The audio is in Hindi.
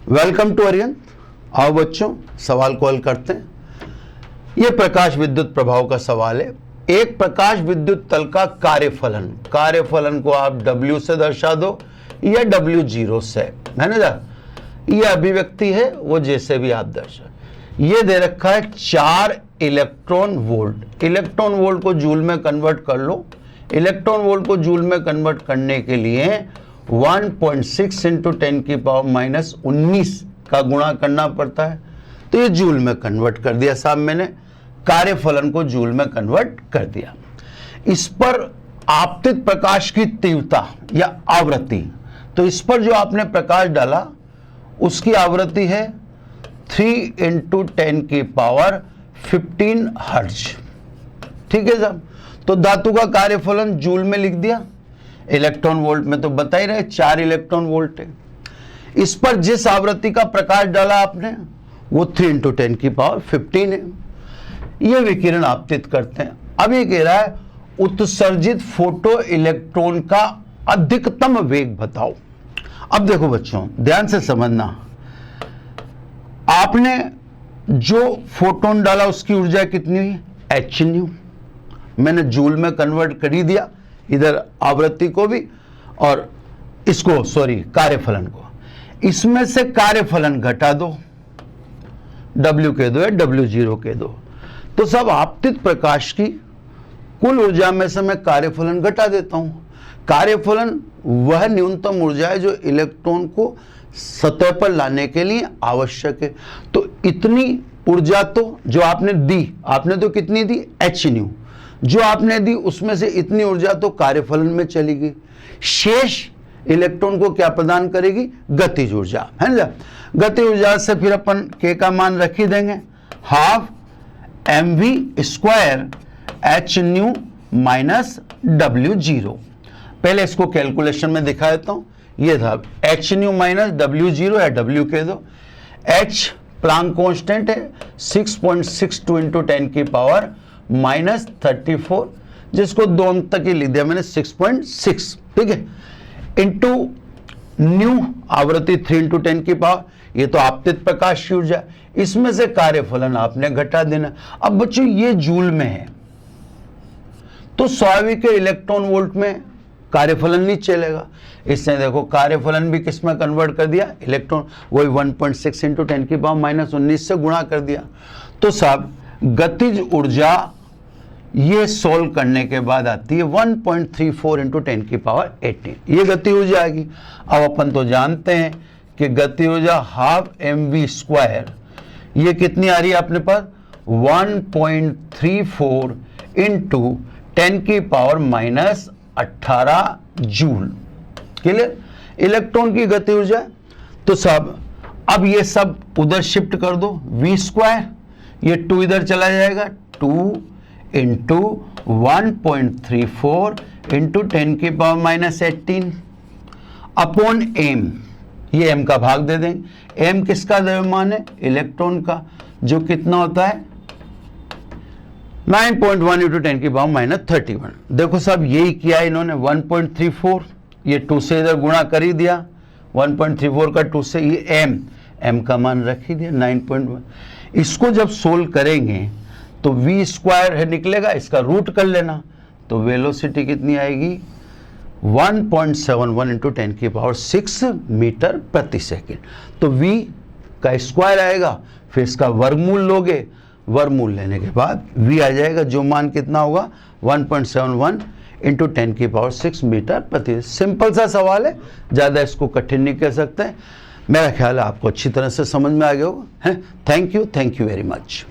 Welcome to Arian. आओ बच्चों, सवाल को हल करते हैं। यह प्रकाश विद्युत प्रभाव का सवाल है। एक प्रकाश विद्युत तल का कार्यफलन को आप W से दर्शा दो या W0 से, है ना। यह अभिव्यक्ति है, वो जैसे भी आप दर्शा। ये दे रखा है 4 इलेक्ट्रॉन वोल्ट। इलेक्ट्रॉन वोल्ट को जूल में कन्वर्ट कर लो। इलेक्ट्रॉन वोल्ट को जूल में कन्वर्ट करने के लिए 1.6 इंटू 10 की पावर -19 का गुणा करना पड़ता है। तो ये जूल में कन्वर्ट कर दिया साहब मैंने, कार्यफलन को जूल में कन्वर्ट कर दिया। इस पर आपतित प्रकाश की तीव्रता या आवृत्ति, तो इस पर जो आपने प्रकाश डाला उसकी आवृत्ति है 3 इंटू 10 की पावर 15 हर्ट्ज। ठीक है साहब। तो धातु का कार्यफलन जूल में लिख दिया। इलेक्ट्रॉन वोल्ट में तो बता ही रहे 4 इलेक्ट्रॉन वोल्ट है। इस पर जिस आवृत्ति का प्रकाश डाला आपने वो 3 इंटू 10 की पावर 15 है। ये विकिरण आपतित करते हैं। अब ये कह रहा है उत्सर्जित फोटो इलेक्ट्रॉन का अधिकतम वेग बताओ। अब देखो बच्चों, ध्यान से समझना, आपने जो फोटोन डाला उसकी ऊर्जा कितनी हुई, h²। मैंने जूल में कन्वर्ट कर ही दिया, इधर आवृत्ति को भी और इसको, कार्यफलन को। इसमें से कार्यफलन घटा दो, W कह दो या W0 कह दो। तो सब आपतित प्रकाश की कुल ऊर्जा में से मैं कार्यफलन घटा देता हूं। कार्यफलन वह न्यूनतम ऊर्जा है जो इलेक्ट्रॉन को सतह पर लाने के लिए आवश्यक है। तो इतनी ऊर्जा तो जो आपने दी, आपने तो कितनी दी, h²। जो आपने दी उसमें से इतनी ऊर्जा तो कार्यफलन में चली गई। शेष इलेक्ट्रॉन को क्या प्रदान करेगी, गतिज ऊर्जा, है ना। गति ऊर्जा से फिर अपन k का मान रख ही देंगे, 12 mv² h² माइनस W0। पहले इसको कैलकुलेशन में दिखा देता हूं। ये था h² माइनस W0 या W कह दो। h प्लांक कांस्टेंट है 6.62 इंटू 10 की पावर -34, जिसको 2 अंक तक ही लिख दिया मैंने 6.6, ठीक है, इंटू न्यू आवृत्ति 3 इंटू 10 की पावर। ये तो आपतित प्रकाश की ऊर्जा, इसमें से कार्यफलन आपने घटा देना। अब बच्चों ये जूल में है तो स्वाभाविक है इलेक्ट्रॉन वोल्ट में कार्यफलन नहीं चलेगा। इसने देखो कार्यफलन भी किस में कन्वर्ट कर दिया, इलेक्ट्रॉन, वही 1.6 इंटू 10 की पावर -19 से गुणा कर दिया। तो साहब गतिज ऊर्जा ये सोल्व करने के बाद आती है 1.34 इंटू 10 की पावर 18। ये गति ऊर्जा आएगी। अब अपन तो जानते हैं कि गति ऊर्जा 12 mv², ये कितनी आ रही है अपने पास, 1.34 इंटू 10 की पावर -18 जूल। क्लियर, इलेक्ट्रॉन की गति ऊर्जा। तो सब अब ये सब उधर शिफ्ट कर दो, v², ये 2 इधर चला जाएगा, 2 इंटू 1.34 इंटू 10 की पावर -18 अपॉन m। ये m का भाग दे देंगे। m किसका द्रव्यमान है, इलेक्ट्रॉन का, जो कितना होता है 9.1 इंटू 10 की पावर -31। देखो साहब यही किया इन्होंने, 1.34, ये 2 से इधर गुणा कर ही दिया, 1.34 का 2 से, ये m का मान रख ही दिया 9.1। इसको जब सोल्व करेंगे तो v² है निकलेगा, इसका रूट कर लेना, तो वेलोसिटी कितनी आएगी, 1.71 इंटू 10 की पावर 6 मीटर प्रति सेकेंड। तो v का स्क्वायर आएगा, फिर इसका वर्गमूल लोगे, वर्गमूल लेने के बाद v आ जाएगा, जो मान कितना होगा, 1.71 इंटू 10 की पावर 6 मीटर प्रति। सिंपल सा सवाल है, ज़्यादा इसको कठिन नहीं कह सकते। मेरा ख्याल है आपको अच्छी तरह से समझ में आ गया होगा। Thank you very much.